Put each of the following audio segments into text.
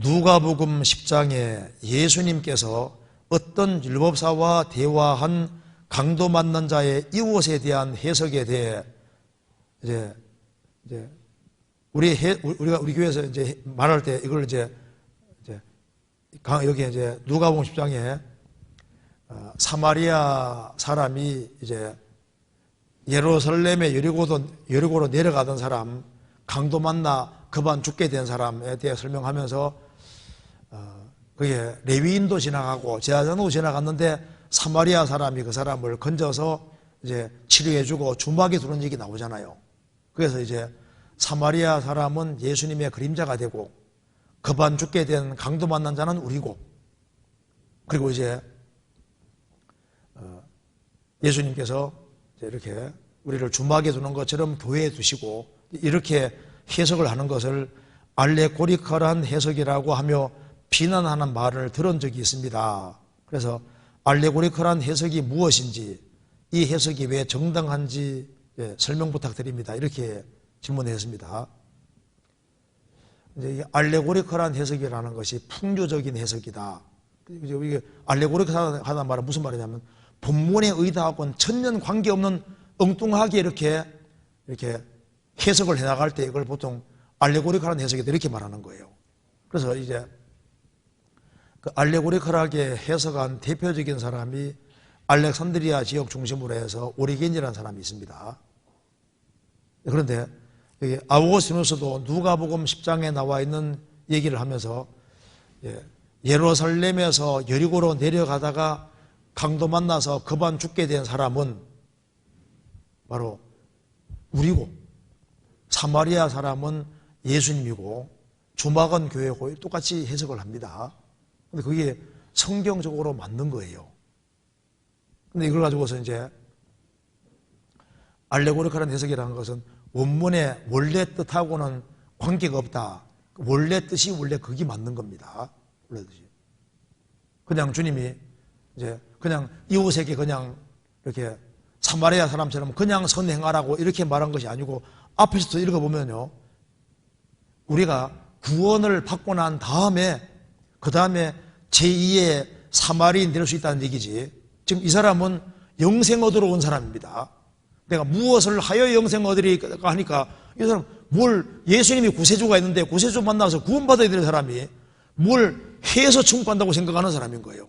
누가복음 10장에 예수님께서 어떤 율법사와 대화한 강도 만난 자의 이웃에 대한 해석에 대해 우리 교회에서 이제 말할 때 이걸 여기 이제 누가복음 10장에 사마리아 사람이 이제 예루살렘의 여리고로 내려가던 사람, 강도 만나 급한 죽게 된 사람에 대해 설명하면서 그게 레위인도 지나가고 제사장도 지나갔는데 사마리아 사람이 그 사람을 건져서 이제 치료해주고 주막에 두는 얘기 나오잖아요. 그래서 이제 사마리아 사람은 예수님의 그림자가 되고 급한 죽게 된 강도 만난 자는 우리고, 그리고 이제 예수님께서 이렇게 우리를 주막에 두는 것처럼 교회에 두시고 이렇게 해석을 하는 것을 알레고리컬한 해석이라고 하며 비난하는 말을 들은 적이 있습니다. 그래서 알레고리컬한 해석이 무엇인지, 이 해석이 왜 정당한지 설명 부탁드립니다. 이렇게 질문했습니다. 이제 알레고리컬한 해석이라는 것이 풍조적인 해석이다. 이게 알레고리컬하다는 말은 무슨 말이냐면 본문의 의도하고는 천년 관계없는 엉뚱하게 이렇게 해석을 해나갈 때 이걸 보통 알레고리컬한 해석이다 이렇게 말하는 거예요. 그래서 이제 그 알레고리컬하게 해석한 대표적인 사람이 알렉산드리아 지역 중심으로 해서 오리겐이라는 사람이 있습니다. 그런데 여기 아우구스티누스도 누가복음 10장에 나와 있는 얘기를 하면서 예루살렘에서 여리고로 내려가다가 강도 만나서 급한 죽게 된 사람은 바로 우리고, 사마리아 사람은 예수님이고, 주막은 교회고, 똑같이 해석을 합니다. 근데 그게 성경적으로 맞는 거예요. 근데 이걸 가지고서 이제 알레고리컬한 해석이라는 것은 원문의 원래 뜻하고는 관계가 없다. 원래 뜻이 원래 그게 맞는 겁니다. 원래 뜻이. 그냥 주님이 이제 그냥 이웃에게 그냥 이렇게 사마리아 사람처럼 그냥 선행하라고 이렇게 말한 것이 아니고, 앞에서도 읽어보면요, 우리가 구원을 받고 난 다음에 그 다음에 제2의 사마리아인 될 수 있다는 얘기지. 지금 이 사람은 영생 얻으러 온 사람입니다. 내가 무엇을 하여 영생 얻으리까 하니까 이 사람 예수님이 구세주가 있는데 구세주 만나서 구원받아야 될 사람이 뭘 해서 천국간다고 생각하는 사람인 거예요.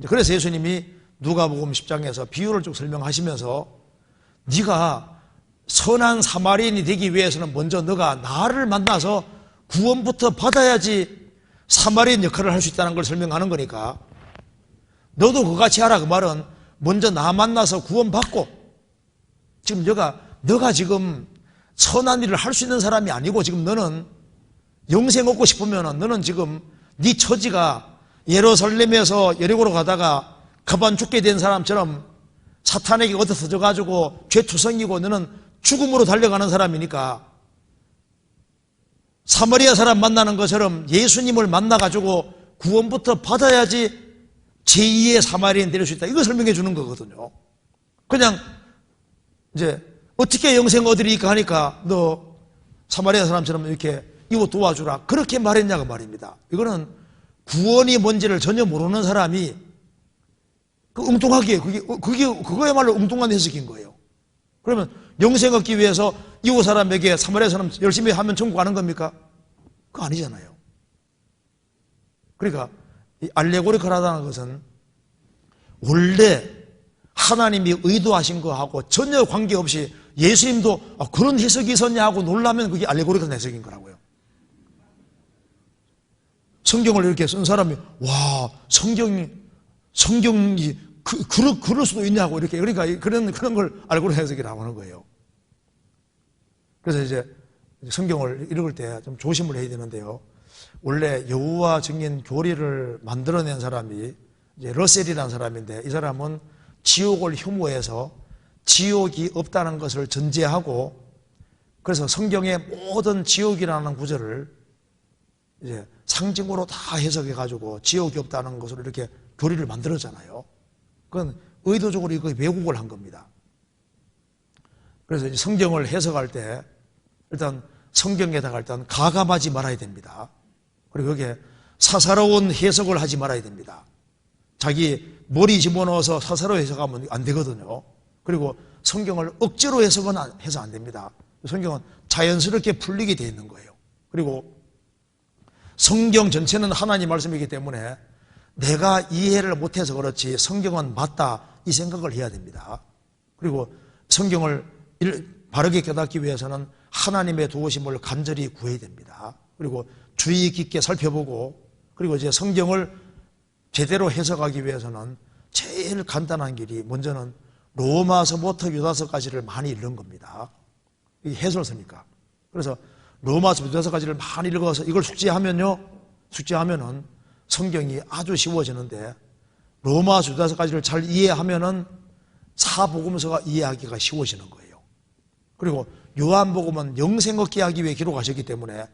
그래서 예수님이 누가복음 10장에서 비유를 쭉 설명하시면서 네가 선한 사마리아인이 되기 위해서는 먼저 너가 나를 만나서 구원부터 받아야지 사마리아인 역할을 할 수 있다는 걸 설명하는 거니까 너도 그같이 하라. 그 말은 먼저 나 만나서 구원받고, 지금 너가 지금 선한 일을 할 수 있는 사람이 아니고 지금 너는 영생 얻고 싶으면 너는 지금 네 처지가 예루살렘에서 여리고로 가다가 급한 죽게 된 사람처럼 사탄에게 얻어서져 가지고 죄투성이고 너는 죽음으로 달려가는 사람이니까 사마리아 사람 만나는 것처럼 예수님을 만나가지고 구원부터 받아야지 제2의 사마리아인 될 수 있다. 이거 설명해 주는 거거든요. 그냥 이제 어떻게 영생 얻으리까 하니까 너 사마리아 사람처럼 이렇게 이거 도와주라. 그렇게 말했냐고 말입니다. 이거는 구원이 뭔지를 전혀 모르는 사람이 엉뚱하게 그거야말로 엉뚱한 해석인 거예요. 그러면 영생 얻기 위해서 이웃 사람에게 사마리아 사람 열심히 하면 천국 가는 겁니까? 그거 아니잖아요. 그러니까 이 알레고리컬하다는 것은 원래 하나님이 의도하신 거하고 전혀 관계없이 예수님도 그런 해석이 있었냐 하고 놀라면 그게 알레고리컬한 해석인 거라고요. 성경을 이렇게 쓴 사람이 와 성경이 그럴 수도 있냐고 이렇게, 그러니까 그런 걸 알고리컬 해석이라고 하는 거예요. 그래서 이제 성경을 읽을 때 좀 조심을 해야 되는데요. 원래 여호와 증인 교리를 만들어낸 사람이 이제 러셀이라는 사람인데, 이 사람은 지옥을 혐오해서 지옥이 없다는 것을 전제하고, 그래서 성경의 모든 지옥이라는 구절을 이제 상징으로 다 해석해가지고 지옥이 없다는 것으로 이렇게 교리를 만들었잖아요. 그건 의도적으로 이거 왜곡을 한 겁니다. 그래서 이제 성경을 해석할 때 일단 성경에다가 일단 가감하지 말아야 됩니다. 그리고 거기에 사사로운 해석을 하지 말아야 됩니다. 자기 머리 집어넣어서 사사로 해석하면 안 되거든요. 그리고 성경을 억지로 해석은 해서 안 됩니다. 성경은 자연스럽게 풀리게 되어 있는 거예요. 그리고 성경 전체는 하나님 말씀이기 때문에 내가 이해를 못해서 그렇지 성경은 맞다 이 생각을 해야 됩니다. 그리고 성경을 바르게 깨닫기 위해서는 하나님의 도우심을 간절히 구해야 됩니다. 그리고 주의 깊게 살펴보고 그리고 이제 성경을 제대로 해석하기 위해서는 제일 간단한 길이 먼저는 로마서부터 유다서까지를 많이 읽는 겁니다. 이게 해설서니까. 그래서 로마서 유다서까지를 많이 읽어서 이걸 숙지하면은 성경이 아주 쉬워지는데 로마서 유다서까지를 잘 이해하면은 사복음서가 이해하기가 쉬워지는 거예요. 그리고 요한복음은 영생 얻게 하기 위해 기록하셨기 때문에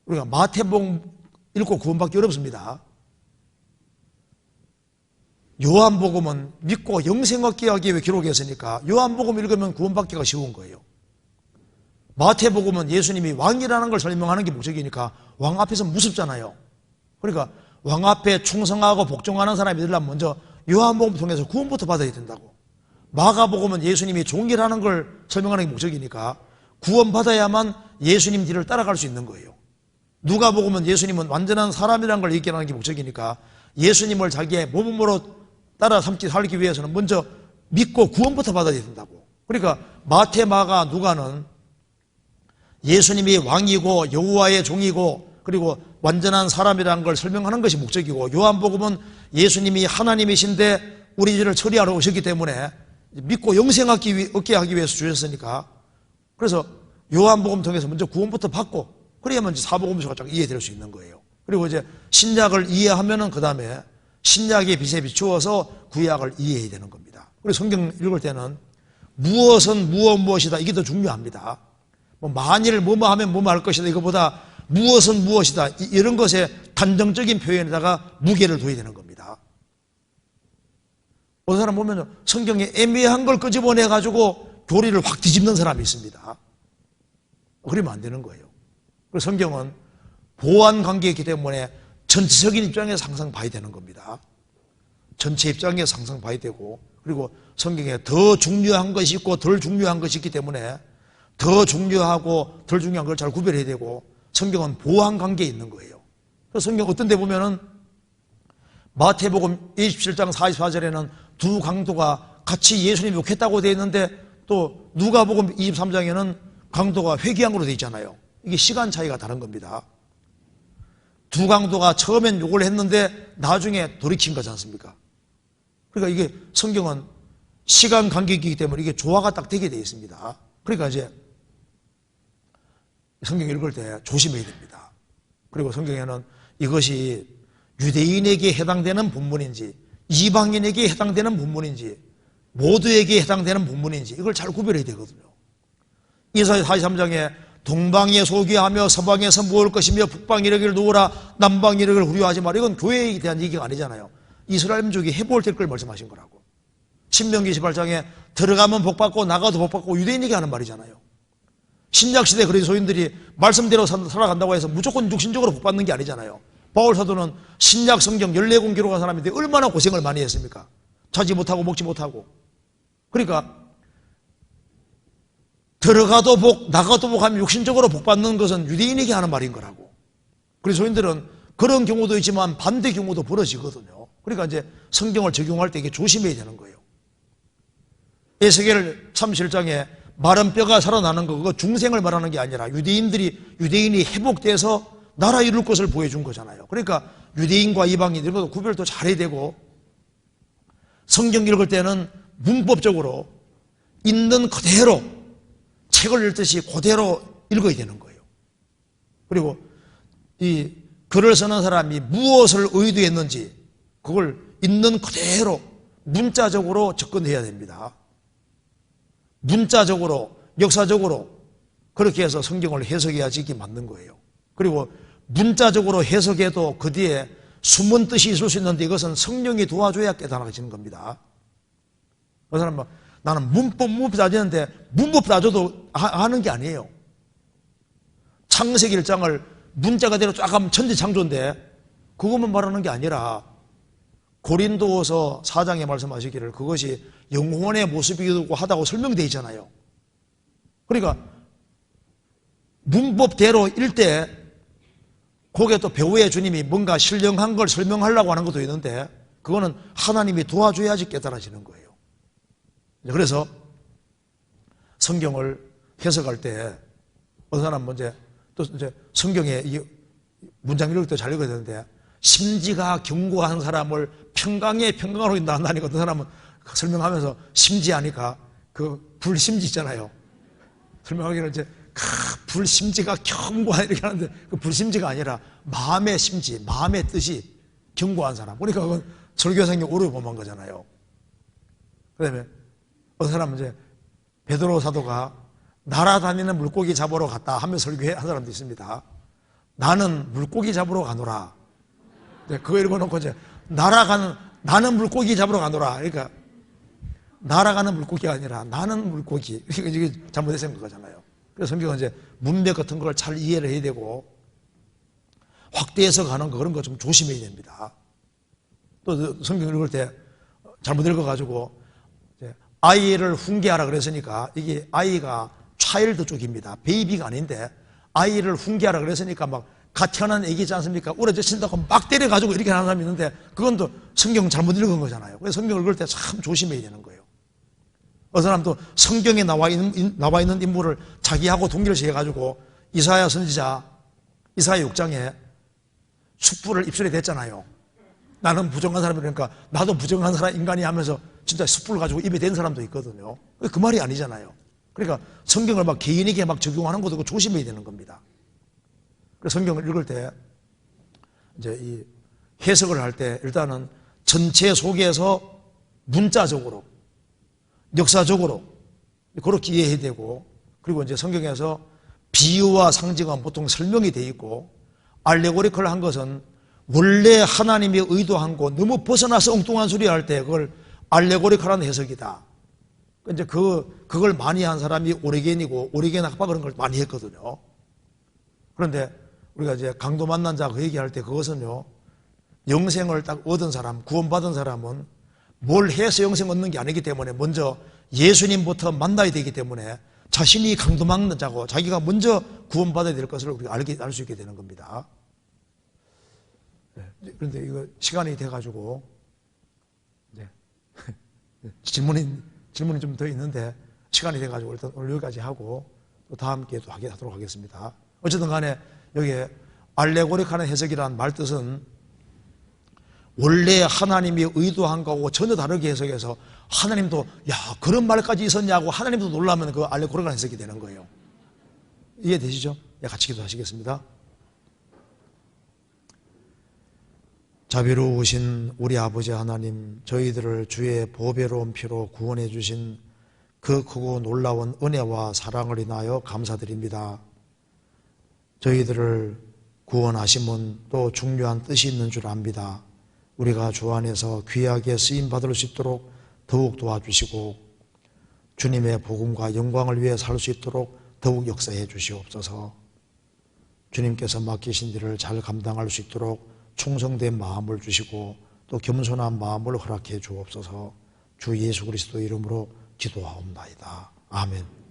우리가 마태복음 읽고 구원받기 어렵습니다. 요한복음은 믿고 영생 얻게 하기 위해 기록했으니까 요한복음 읽으면 구원받기가 쉬운 거예요. 마태복음은 예수님이 왕이라는 걸 설명하는 게 목적이니까 왕 앞에서 무섭잖아요. 그러니까 왕 앞에 충성하고 복종하는 사람이 되려면 먼저 요한복음 통해서 구원부터 받아야 된다고. 마가복음은 예수님이 종이라는 걸 설명하는 게 목적이니까 구원받아야만 예수님 뒤를 따라갈 수 있는 거예요. 누가복음은 예수님은 완전한 사람이라는 걸 얘기하는 게 목적이니까 예수님을 자기의 몸으로 따라 살기 위해서는 먼저 믿고 구원부터 받아야 된다고. 그러니까 마태, 마가, 누가는 예수님이 왕이고 여호와의 종이고 그리고 완전한 사람이라는 걸 설명하는 것이 목적이고 요한복음은 예수님이 하나님이신데 우리 죄를 처리하러 오셨기 때문에 믿고 영생 얻게 하기 위해서 주셨으니까 그래서 요한복음 통해서 먼저 구원부터 받고 그래야만 이제 사복음서가 쫙 이해될 수 있는 거예요. 그리고 이제 신약을 이해하면은 그 다음에 신약의 빛에 비추어서 구약을 이해해야 되는 겁니다. 그리고 성경 읽을 때는 무엇은 무엇이다 이게 더 중요합니다. 뭐 만일 뭐뭐 하면 뭐뭐 할 것이다 이거보다 무엇은 무엇이다 이런 것에 단정적인 표현에다가 무게를 둬야 되는 겁니다. 어떤 사람 보면 성경에 애매한 걸 끄집어내 가지고 교리를 확 뒤집는 사람이 있습니다. 그러면 안 되는 거예요. 그리고 성경은 보완 관계이기 때문에 전체적인 입장에서 항상 봐야 되는 겁니다. 전체 입장에서 항상 봐야 되고 그리고 성경에 더 중요한 것이 있고 덜 중요한 것이 있기 때문에 더 중요하고 덜 중요한 걸 잘 구별해야 되고 성경은 보완 관계에 있는 거예요. 그래서 성경 어떤 데 보면은 마태복음 27장 44절에는 두 강도가 같이 예수님 욕했다고 되어 있는데 또 누가복음 23장에는 강도가 회개한 걸로 되어 있잖아요. 이게 시간 차이가 다른 겁니다. 두 강도가 처음엔 욕을 했는데 나중에 돌이킨 거지 않습니까? 그러니까 이게 성경은 시간 간격이기 때문에 이게 조화가 딱 되게 되어 있습니다. 그러니까 이제 성경 읽을 때 조심해야 됩니다. 그리고 성경에는 이것이 유대인에게 해당되는 본문인지 이방인에게 해당되는 본문인지 모두에게 해당되는 본문인지 이걸 잘 구별해야 되거든요. 이사야 43장에 동방에 소개하며 서방에서 모을 것이며 북방 이르기를 놓으라 남방 이르기를 후려하지 마라. 이건 교회에 대한 얘기가 아니잖아요. 이스라엘 민족이 해볼 걸 말씀하신 거라고. 신명기 18장에 들어가면 복받고 나가도 복받고 유대인에게 하는 말이잖아요. 신약시대 그리스도인들이 말씀대로 살아간다고 해서 무조건 육신적으로 복받는 게 아니잖아요. 바울 사도는 신약 성경 14권 기록한 사람인데 얼마나 고생을 많이 했습니까? 자지 못하고 먹지 못하고. 그러니까 들어가도 복, 나가도 복 하면 육신적으로 복받는 것은 유대인에게 하는 말인 거라고. 그리스도인들은 그런 경우도 있지만 반대 경우도 벌어지거든요. 그러니까 이제 성경을 적용할 때 이게 조심해야 되는 거예요. 에스겔 37장에 마른 뼈가 살아나는 거, 그거 중생을 말하는 게 아니라 유대인이 회복돼서 나라 이룰 것을 보여준 거잖아요. 그러니까 유대인과 이방인 이런 것도 구별도 잘해야 되고 성경 읽을 때는 문법적으로 있는 그대로 책을 읽듯이 그대로 읽어야 되는 거예요. 그리고 이 글을 쓰는 사람이 무엇을 의도했는지 그걸 있는 그대로 문자적으로 접근해야 됩니다. 문자적으로 역사적으로 그렇게 해서 성경을 해석해야지 이게 맞는 거예요. 그리고 문자적으로 해석해도 그 뒤에 숨은 뜻이 있을 수 있는데 이것은 성령이 도와줘야 깨달아지는 겁니다. 그 사람은 나는 문법 따지는데 문법 따져도 하는 게 아니에요. 창세기 1장을 문자가 대로 쫙 가면 천지창조인데 그것만 말하는 게 아니라 고린도서 4장에 말씀하시기를 그것이 영혼의 모습이고 하다고 설명되어 있잖아요. 그러니까 문법대로 일때 거기에 또 배우의 주님이 뭔가 신령한 걸 설명하려고 하는 것도 있는데 그거는 하나님이 도와줘야지 깨달아지는 거예요. 그래서 성경을 해석할 때 어떤 사람은 또 이제 성경에 이 문장 읽을 때 잘 읽어야 되는데 심지가 견고한 사람을 평강으로 인도한다니까 어떤 사람은 설명하면서 심지하니까 그 불심지 있잖아요. 설명하기는 이제 불심지가 견고한 이렇게 하는데 그 불심지가 아니라 마음의 심지, 마음의 뜻이 견고한 사람. 그러니까 그건 설교성경 오류 범한 거잖아요. 그 다음에 어떤 사람은 이제 베드로 사도가 날아다니는 물고기 잡으러 갔다 하며 설교한 사람도 있습니다. 나는 물고기 잡으러 가노라. 그거 읽어놓고 이제 나는 물고기 잡으러 가노라. 그러니까 날아가는 물고기가 아니라 나는 물고기. 이게 잘못해서 한 거잖아요. 그래서 성경은 이제 문맥 같은 걸 잘 이해를 해야 되고 확대해서 가는 거 그런 거 좀 조심해야 됩니다. 또 성경 읽을 때 잘못 읽어가지고 아이를 훈계하라 그랬으니까 이게 아이가 차일드 쪽입니다. 베이비가 아닌데 아이를 훈계하라 그랬으니까 막 갓 태어난 애기지 않습니까? 우러져친다고 막 때려가지고 이렇게 하는 사람이 있는데 그건 또 성경 잘못 읽은 거잖아요. 그래서 성경 읽을 때 참 조심해야 되는 거예요. 어떤 사람도 성경에 나와 있는 인물을 자기하고 동일시해가지고 이사야 선지자 이사야 6장에 숯불을 입술에 댔잖아요. 나는 부정한 사람이니까 나도 부정한 사람 인간이 하면서 진짜 숯불을 가지고 입에 댄 사람도 있거든요. 그 말이 아니잖아요. 그러니까 성경을 막 개인에게 막 적용하는 것도 조심해야 되는 겁니다. 그래서 성경을 읽을 때 이제 이 해석을 할 때 일단은 전체 속에서 문자적으로 역사적으로 그렇게 이해해야 되고 그리고 이제 성경에서 비유와 상징은 보통 설명이 되어 있고 알레고리컬 한 것은 원래 하나님이 의도한 거 너무 벗어나서 엉뚱한 소리 할 때 그걸 알레고리컬한 해석이다. 이제 그걸 많이 한 사람이 오리겐이고 오리겐 학파 그런 걸 많이 했거든요. 그런데 우리가 이제 강도 만난 자 그 얘기할 때 그것은요 영생을 딱 얻은 사람, 구원받은 사람은 뭘 해서 영생 얻는 게 아니기 때문에 먼저 예수님부터 만나야 되기 때문에 자신이 강도 만난 자고 자기가 먼저 구원받아야 될 것을 우리가 알 수 있게 되는 겁니다. 그런데 이거 시간이 돼가지고 질문이 좀 더 있는데 시간이 돼가지고 일단 오늘 여기까지 하고 또 다음 기회에 또 하도록 하겠습니다. 어쨌든 간에 여기에 알레고리카는 해석이라는 말 뜻은 원래 하나님이 의도한 거하고 전혀 다르게 해석해서 하나님도 야 그런 말까지 있었냐고 하나님도 놀라면 그 알레고리카 해석이 되는 거예요. 이해되시죠? 같이 기도하시겠습니다. 자비로우신 우리 아버지 하나님, 저희들을 주의 보배로운 피로 구원해 주신 그 크고 놀라운 은혜와 사랑을 인하여 감사드립니다. 저희들을 구원하심은 또 중요한 뜻이 있는 줄 압니다. 우리가 주 안에서 귀하게 쓰임받을 수 있도록 더욱 도와주시고 주님의 복음과 영광을 위해 살 수 있도록 더욱 역사해 주시옵소서. 주님께서 맡기신 일을 잘 감당할 수 있도록 충성된 마음을 주시고 또 겸손한 마음을 허락해 주옵소서. 주 예수 그리스도 이름으로 기도하옵나이다. 아멘.